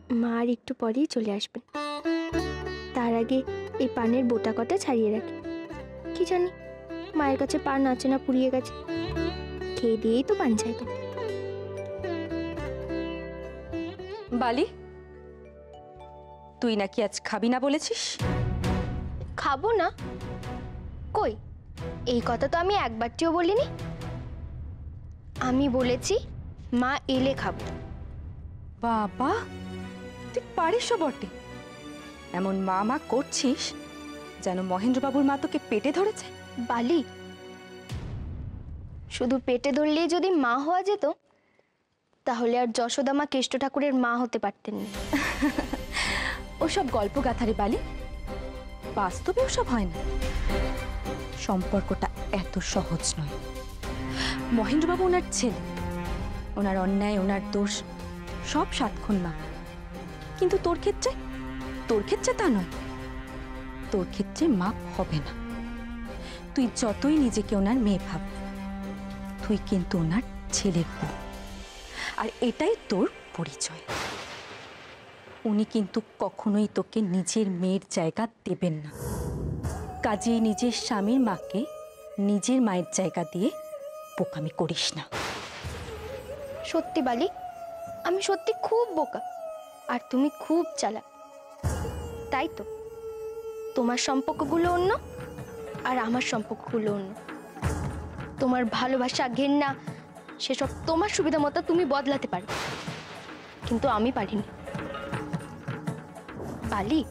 মা আর একটু পরেই চলে আসবেন। তার আগে এই পানের বোটা কটা ছাড়িয়ে রাখি। কি জানি মায়ের কাছে পান আছে না পুড়িয়ে গেছে, খেয়ে দিয়েই তো পান চাইবে। বালি, তুই নাকি আজ খাবি না বলেছিস? খাবো না? কই, এই কথা তো আমি একবারটিও বলিনি। আমি বলেছি মা এলে খাবো। বাবা, তুই পারিসও বটে। এমন মা মা করছিস যেন মহেন্দ্রবাবুর মা তোকে পেটে ধরেছে। বালি, শুধু পেটে ধরলেই যদি মা হওয়া যেত তাহলে আর যশোদা মা কেষ্ট ঠাকুরের মা হতে পারতেন না। ওসব গল্প গাথারে বালি, বাস্তবে ওসব হয় না। সম্পর্কটা এত সহজ নয়। মহেন্দ্রবাবু ওনার ছেলে, ওনার অন্যায় ওনার দোষ সব সাতক্ষণ মা। কিন্তু তোর ক্ষেত্রে তা নয়। তোর ক্ষেত্রে মা হবে না। তুই যতই নিজেকে ওনার মেয়ে ভাব, তুই কিন্তু ওনার ছেলের বউ, আর এটাই তোর পরিচয়। উনি কিন্তু কখনোই তোকে নিজের মেয়ের জায়গা দেবেন না। কাজেই নিজের স্বামীর মাকে নিজের মায়ের জায়গা দিয়ে বোকামি করিস না। সত্যি বালি, আমি সত্যি খুব বোকা আর তুমি খুব চালাক। তাই তো তোমার সম্পর্কগুলো অন্য আর আমার সম্পর্কগুলো অন্য। তোমার ভালোবাসা ঘেন্না সেসব তোমার সুবিধা মতো তুমি বদলাতে পারো, কিন্তু আমি পারিনি। বালি,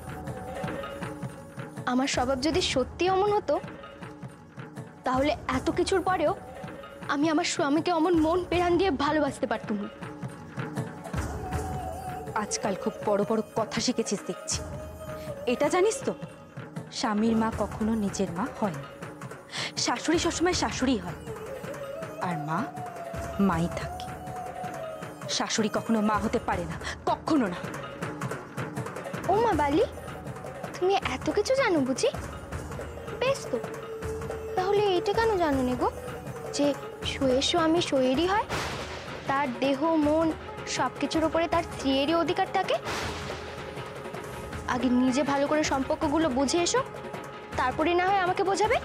আমার স্বভাব যদি সত্যি অমন হতো তাহলে এত কিছুর পরেও আমি আমার স্বামীকে অমন মন প্রাণ দিয়ে ভালোবাসতে পারতাম না। আজকাল খুব বড় বড় কথা শিখেছিস দেখছি। এটা জানিস তো, স্বামীর মা কখনো নিজের মা হয় না। শাশুড়ি সবসময় শাশুড়ি হয়, আর মা মাই থাকে। শাশুড়ি কখনো মা হতে পারে না, কখনো না। ও মা বালি, তুমি এত কিছু জানো বুঝি? বেশ তো, তাহলে এটা কেন জানো নে গো যে শোয়ের স্বামী শোয়েরই হয়, তার দেহ মন সবকিছুর উপরে তার স্ত্রীরই অধিকার থাকে? আগে নিজে ভালো করে সম্পর্কগুলো বুঝে এসো, তারপরে না হয় আমাকে বোঝাবে।